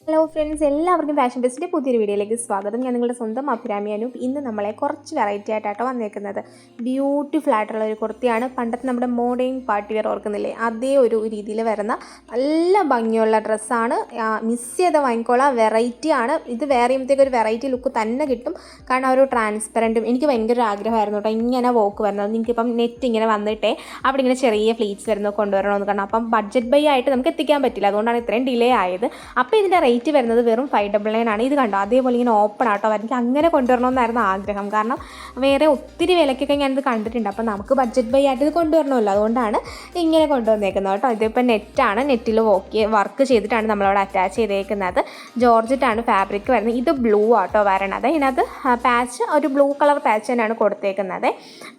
Hello friends, എല്ലാവർക്കും fashion ബെസ്റ്റിൻ്റെ പുതിയൊരു വീഡിയോയിലേക്ക് സ്വാഗതം. ഞാൻ നിങ്ങളുടെ സ്വന്തം അഭിരാമി അനൂപ്. ഇന്ന് നമ്മളെ കുറച്ച് വെറൈറ്റി ആയിട്ടാട്ടോ വന്നേക്കുന്നത്. ബ്യൂട്ടിഫുൾ ആയിട്ടുള്ള ഒരു കുർത്തിയാണ്. പണ്ടത്തെ നമ്മുടെ മോഡേൺ പാർട്ടി വെയർ ഓർക്കുന്നില്ലേ, അതേ ഒരു രീതിയിൽ വരുന്ന നല്ല ഭംഗിയുള്ള ഡ്രസ്സാണ്. മിസ് ചെയ്ത വാങ്ങിക്കോളാം. വെറൈറ്റിയാണ്. ഇത് വേറെ ചെയ്യുമ്പോഴത്തേക്ക് ഒരു വെറൈറ്റി ലുക്ക് തന്നെ കിട്ടും. കാരണം ഒരു ട്രാൻസ്പെറൻറ്റും എനിക്ക് ഭയങ്കര ആഗ്രഹമായിരുന്നു കേട്ടോ ഇങ്ങനെ വോക്ക് വരുന്നത്. നിങ്ങൾക്കിപ്പം നെറ്റ് ഇങ്ങനെ വന്നിട്ടേ അവിടെ ഇങ്ങനെ ചെറിയ ഫ്ലീറ്റ്സ് വരുന്നത് കൊണ്ടുവരണമെന്ന്. കാരണം അപ്പം ബഡ്ജറ്റ് ബൈ ആയിട്ട് നമുക്ക് എത്തിക്കാൻ പറ്റില്ല, അതുകൊണ്ടാണ് ഇത്രയും ഡിലേ ആയത്. അപ്പോൾ ഇതിൻ്റെ റേറ്റ് വരുന്നത് വെറും 599 ആണ്. ഇത് കണ്ടോ, അതേപോലെ ഇങ്ങനെ ഓപ്പൺ ആട്ടോ. എനിക്ക് അങ്ങനെ കൊണ്ടുവരണമെന്നായിരുന്നു ആഗ്രഹം. കാരണം വേറെ ഒത്തിരി വിലക്കൊക്കെ ഞാനിത് കണ്ടിട്ടുണ്ട്. അപ്പോൾ നമുക്ക് ബഡ്ജറ്റ് ബൈ ആയിട്ട് ഇത് കൊണ്ടുവരണമല്ലോ, അതുകൊണ്ടാണ് ഇങ്ങനെ കൊണ്ടുവന്നേക്കുന്നത് കേട്ടോ. ഇതിപ്പോൾ നെറ്റാണ്. നെറ്റിൽ വർക്ക് ചെയ്തിട്ടാണ് നമ്മളവിടെ അറ്റാച്ച് ചെയ്തേക്കുന്നത്. ജോർജറ്റാണ് ഫാബ്രിക് വരുന്നത്. ഇത് ബ്ലൂ ആട്ടോ വരണത്. ഇതിനകത്ത് പാച്ച് ഒരു ബ്ലൂ കളർ പാച്ച് തന്നെയാണ് കൊടുത്തേക്കുന്നത്.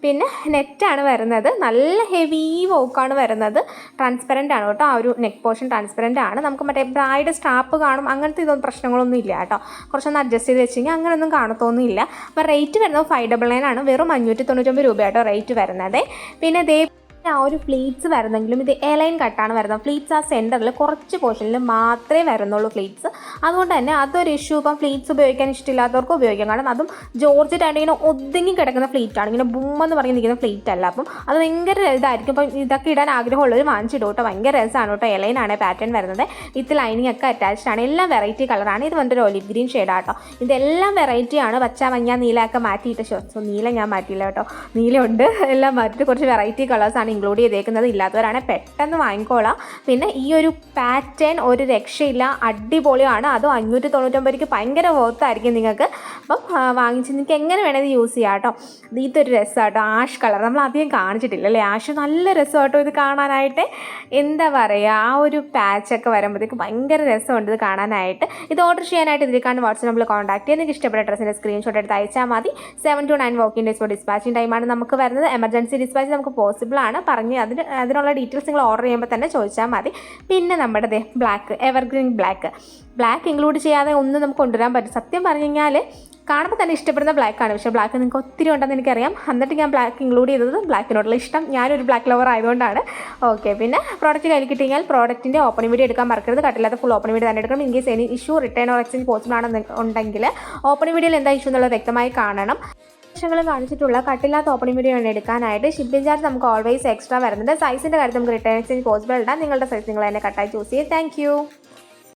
പിന്നെ നെറ്റാണ് വരുന്നത്. നല്ല ഹെവി വർക്കാണ് വരുന്നത്. ട്രാൻസ്പെറൻ്റ് ആണ് കേട്ടോ. ആ ഒരു നെക്ക് പോർഷൻ ട്രാൻസ്പെറൻ്റ് ആണ്. നമുക്ക് മറ്റേ ബ്രൈഡ് സ്ട്രാപ്പ് കാണും, അങ്ങനത്തെ ഇതൊന്നും പ്രശ്നങ്ങളൊന്നും ഇല്ല കേട്ടോ. കുറച്ചൊന്ന് അഡ്ജസ്റ്റ് ചെയ്ത് വെച്ച് കഴിഞ്ഞാൽ അങ്ങനെയൊന്നും കാണത്തൊന്നുമില്ല. അപ്പോൾ റേറ്റ് വരുന്നത് 599 ആണ്. വെറും 599 രൂപയാട്ടോ റേറ്റ് വരുന്നത്. പിന്നെ ദേ ആ ഒരു ഫ്ലീറ്റ്സ് വരുന്നെങ്കിലും ഇത് എലൈൻ കട്ടാണ് വരുന്നത്. ഫ്ലീറ്റ്സ് ആ സെൻറ്ററിൽ കുറച്ച് പോർഷനിൽ മാത്രമേ വരുന്നുള്ളൂ ഫ്ലീറ്റ്സ്. അതുകൊണ്ട് തന്നെ അതൊരു ഇഷ്യൂ. ഇപ്പം ഫ്ലീറ്റ്സ് ഉപയോഗിക്കാൻ ഇഷ്ടമില്ലാത്തവർക്ക് ഉപയോഗിക്കാം. കാരണം അതും ജോർജറ്റായിട്ട് ഇങ്ങനെ ഒതുങ്ങി കിടക്കുന്ന ഫ്ലീറ്റാണ്. ഇങ്ങനെ ബുമ്മെന്ന് പറഞ്ഞ് നിൽക്കുന്ന ഫ്ലീറ്റ് അല്ല. അപ്പം അത് ഭയങ്കര ഇതായിരിക്കും. അപ്പം ഇതൊക്കെ ഇടാൻ ആഗ്രഹമുള്ളവർ വാങ്ങിച്ചിടും കേട്ടോ. ഭയങ്കര രസമാണ് കേട്ടോ. എലൈനാണ് പാറ്റേൺ വരുന്നത്. വിത്ത് ലൈനിങ് ഒക്കെ അറ്റാച്ച്ഡ് ആണ്. എല്ലാം വെറൈറ്റി കളറാണ്. ഇത് വന്നിട്ട് ഒരു ഒലിവ് ഗ്രീൻ ഷെയ്ഡാട്ടോ. ഇതെല്ലാം വെറൈറ്റിയാണ്. പച്ച, മഞ്ഞ, നീലയൊക്കെ മാറ്റിയിട്ട് സോ നീല ഞാൻ മാറ്റിയില്ല കേട്ടോ. നീലയുണ്ട്. എല്ലാം മാറ്റിയിട്ട് കുറച്ച് വെറൈറ്റി കളേഴ്സാണ് ഇൻക്ലൂഡ് ചെയ്തേക്കുന്നത്. ഇല്ലാത്തവരാണെങ്കിൽ പെട്ടെന്ന് വാങ്ങിക്കോളാം. പിന്നെ ഈ ഒരു പാറ്റേൺ ഒരു രക്ഷയില്ല, അടിപൊളിയാണ്. അതും 599 ഭയങ്കര വർത്തായിരിക്കും നിങ്ങൾക്ക്. അപ്പം വാങ്ങിച്ച് നിങ്ങൾക്ക് എങ്ങനെ വേണമെങ്കിൽ യൂസ് ചെയ്യാം കേട്ടോ. ഇതൊരു രസമാട്ടോ. ആഷ് കളർ നമ്മൾ അധികം കാണിച്ചിട്ടില്ല അല്ലേ. ആഷ് നല്ല രസമാട്ടോ ഇത് കാണാനായിട്ട്. എന്താ പറയുക, ആ ഒരു പാച്ചൊക്കെ വരുമ്പോഴത്തേക്ക് ഭയങ്കര രസമുണ്ട് ഇത് കാണാനായിട്ട്. ഇത് ഓർഡർ ചെയ്യാനായിട്ട് ഇതിലേക്കാണ് വാട്സ്ആപ്പ് നമ്പറിൽ കോൺടാക്ട് ചെയ്യുക. നിങ്ങൾക്ക് ഇഷ്ടപ്പെട്ട ഡ്രസ്സിൻ്റെ സ്ക്രീൻഷോട്ട് എടുത്ത് അയച്ചാൽ മതി. 7 to 9 working days for dispatching ടൈമാണ് നമുക്ക് വരുന്നത്. എമർജൻസി ഡിസ്പാച്ച് നമുക്ക് പോസിബിൾ ആണ്. അതിനുള്ള ഡീറ്റെയിൽസ് നിങ്ങൾ ഓർഡർ ചെയ്യുമ്പോൾ തന്നെ ചോദിച്ചാൽ മതി. പിന്നെ നമ്മുടെ ബ്ലാക്ക്, എവർഗ്രീൻ ബ്ലാക്ക് ഇൻക്ലൂഡ് ചെയ്യാതെ ഒന്നും നമുക്ക് കൊണ്ടുവരാൻ പറ്റും. സത്യം പറഞ്ഞു കഴിഞ്ഞാൽ കാണുമ്പോൾ തന്നെ ഇഷ്ടപ്പെടുന്ന ബ്ലാക്കാണ്. പക്ഷേ ബ്ലാക്ക് നിങ്ങൾക്ക് ഒത്തിരി ഉണ്ടെന്ന് എനിക്കറിയാം. എന്നിട്ട് ഞാൻ ബ്ലാക്ക് ഇൻക്ലൂഡ് ചെയ്തത് ബ്ലാക്കിനോടുള്ള ഇഷ്ടം. ഞാനൊരു ബ്ലാക്ക് ലവർ ആയതുകൊണ്ടാണ്. ഓക്കെ, പിന്നെ പ്രോഡക്റ്റ് കയ്യിൽ കിട്ടിയാൽ പ്രോഡക്റ്റിൻ്റെ ഓപ്പണിംഗ് വീഡിയോ എടുക്കാൻ മറക്കരുത്. കട്ടില്ലാത്ത ഫുൾ ഓപ്പണിംഗ് വീഡിയോ തന്നെ എടുക്കണം. In case any issue, written or exchange possible ആണെന്നുണ്ടെങ്കിൽ ഓപ്പണിംഗ് വീഡിയോയിൽ എന്താ ഇഷ്യൂ എന്നുള്ളത് വ്യക്തമായി കാണണം. ങ്ങൾ കാണിച്ചിട്ടുള്ള കട്ടില്ലാത്ത ഓപ്പണിംഗ് വീഡിയോ ആണ് എടുക്കാനായിട്ട്. ഷിപ്പിംഗ് ചാർജ് നമുക്ക് ഓൾവേസ് എക്സ്ട്രാ വരുന്നുണ്ട്. സൈസിൻ്റെ കാര്യത്തിൽ നമുക്ക് റിട്ടേൺ എക്സ്ചേഞ്ച് പോസിബിൾ ഇടാം. നിങ്ങളുടെ സൈസ് നിങ്ങൾ തന്നെ കട്ടായി ചൂസ് ചെയ്യും. താങ്ക്